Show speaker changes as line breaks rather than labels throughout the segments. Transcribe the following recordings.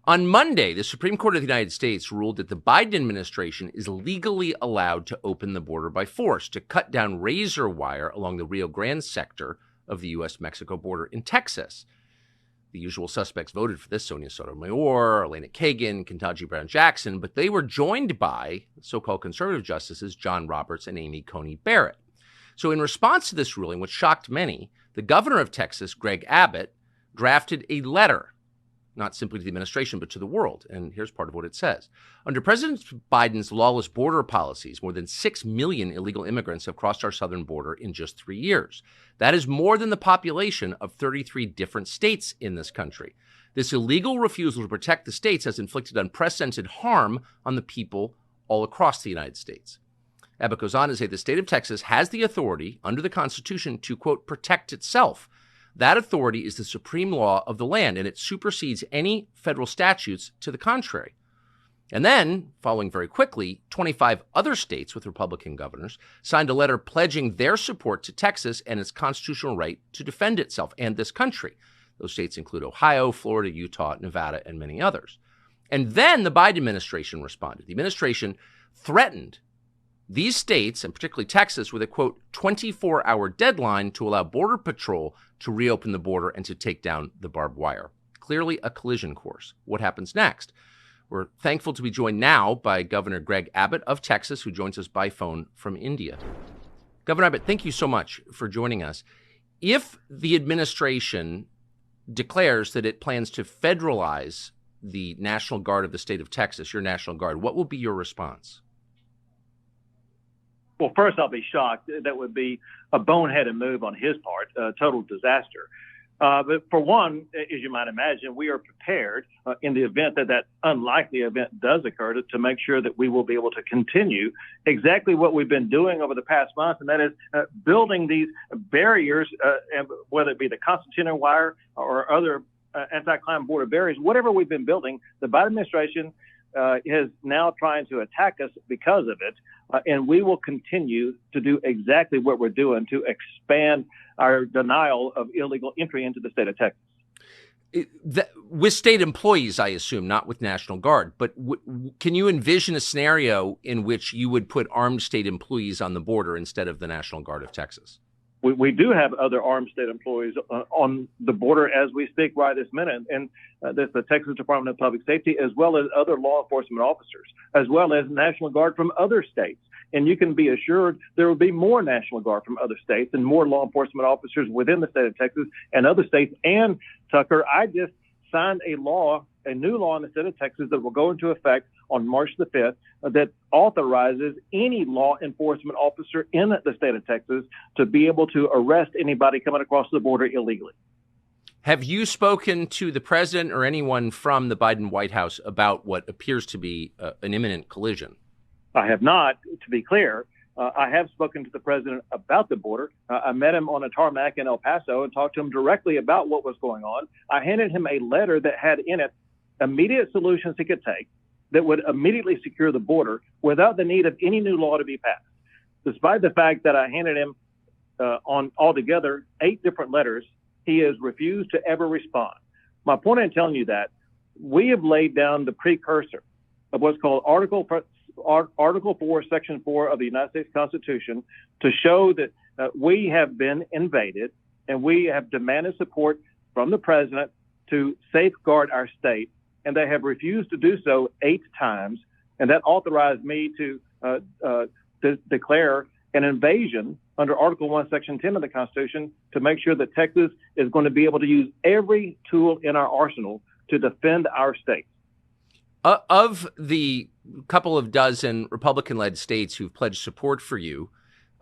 On Monday, the Supreme Court of the United States ruled that the Biden administration is legally allowed to open the border by force to cut down razor wire along the Rio Grande sector of the U.S.-Mexico border in Texas. The usual suspects voted for this: Sonia Sotomayor, Elena Kagan, Ketanji Brown Jackson, but they were joined by so-called conservative justices John Roberts and Amy Coney Barrett. So in response to this ruling, which shocked many, the governor of Texas, Greg Abbott, drafted a letter, not simply to the administration, but to the world. And here's part of what it says. Under President Biden's lawless border policies, more than 6 million illegal immigrants have crossed our southern border in just 3 years. That is more than the population of 33 different states in this country. This illegal refusal to protect the states has inflicted unprecedented harm on the people all across the United States. Abbott goes on to say the state of Texas has the authority under the Constitution to, quote, protect itself. That authority is the supreme law of the land, and it supersedes any federal statutes to the contrary. And then, following very quickly, 25 other states with Republican governors signed a letter pledging their support to Texas and its constitutional right to defend itself and this country. Those states include Ohio, Florida, Utah, Nevada, and many others. And then the Biden administration responded. The administration threatened these states, and particularly Texas, with a, quote, 24-hour deadline to allow Border Patrol to reopen the border and to take down the barbed wire. Clearly a collision course. What happens next? We're thankful to be joined now by Governor Greg Abbott of Texas, who joins us by phone from India. Governor Abbott, thank you so much for joining us. If the administration declares that it plans to federalize the National Guard of the state of Texas, your National Guard, what will be your response?
Well, first, I'll be shocked. That would be a boneheaded move on his part, a total disaster. But for one, as you might imagine, we are prepared in the event that that unlikely event does occur to make sure that we will be able to continue exactly what we've been doing over the past months, and that is building these barriers, whether it be the concertina wire or other anti-climb border barriers, whatever we've been building. The Biden administration is now trying to attack us because of it, and we will continue to do exactly what we're doing to expand our denial of illegal entry into the state of Texas.
With state employees, I assume, not with National Guard, but can you envision a scenario in which you would put armed state employees on the border instead of the National Guard of Texas?
We do have other armed state employees on the border as we speak right this minute, and that's the Texas Department of Public Safety, as well as other law enforcement officers, as well as National Guard from other states. And you can be assured there will be more National Guard from other states and more law enforcement officers within the state of Texas and other states. And, Tucker, I just signed a new law in the state of Texas that will go into effect on March the 5th that authorizes any law enforcement officer in the state of Texas to be able to arrest anybody coming across the border illegally.
Have you spoken to the president or anyone from the Biden White House about what appears to be an imminent collision?
I have not, to be clear. I have spoken to the president about the border. I met him on a tarmac in El Paso and talked to him directly about what was going on. I handed him a letter that had in it immediate solutions he could take that would immediately secure the border without the need of any new law to be passed. Despite the fact that I handed him on altogether 8 different letters, he has refused to ever respond. My point in telling you that, we have laid down the precursor of what's called Article 4, Section 4 of the United States Constitution to show that we have been invaded and we have demanded support from the president to safeguard our state. And they have refused to do so 8 times. And that authorized me to declare an invasion under Article 1, Section 10 of the Constitution to make sure that Texas is going to be able to use every tool in our arsenal to defend our state.
Of the couple of dozen Republican-led states who've pledged support for you,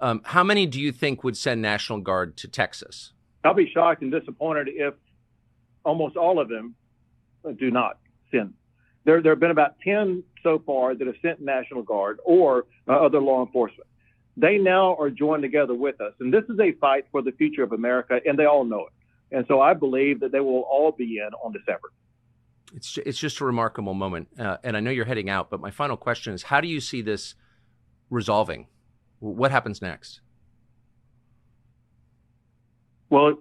how many do you think would send National Guard to Texas?
I'll be shocked and disappointed if almost all of them do not send. There have been about 10 so far that have sent National Guard or other law enforcement. They now are joined together with us. And this is a fight for the future of America, and they all know it. And so I believe that they will all be in on December.
It's just a remarkable moment. And I know you're heading out, but my final question is, how do you see this resolving? What happens next?
Well,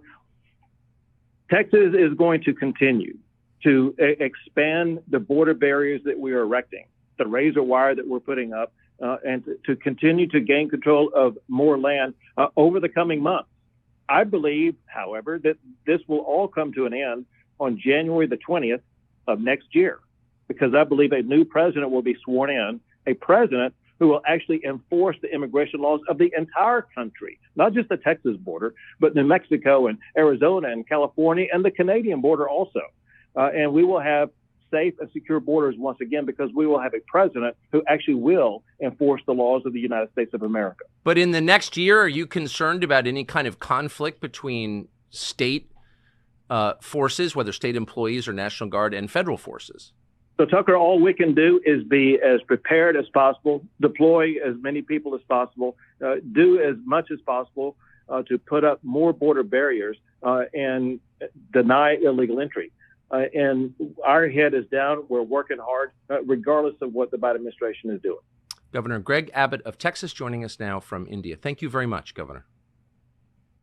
Texas is going to continue to expand the border barriers that we are erecting, the razor wire that we're putting up, and to continue to gain control of more land over the coming months. I believe, however, that this will all come to an end on January the 20th of next year, because I believe a new president will be sworn in, a president who will actually enforce the immigration laws of the entire country, not just the Texas border, but New Mexico and Arizona and California and the Canadian border also. And we will have safe and secure borders once again, because we will have a president who actually will enforce the laws of the United States of America.
But in the next year, are you concerned about any kind of conflict between state forces, whether state employees or National Guard, and federal forces?
So, Tucker, all we can do is be as prepared as possible, deploy as many people as possible, do as much as possible to put up more border barriers and deny illegal entry. And our head is down. We're working hard, regardless of what the Biden administration is doing.
Governor Greg Abbott of Texas joining us now from India. Thank you very much, Governor.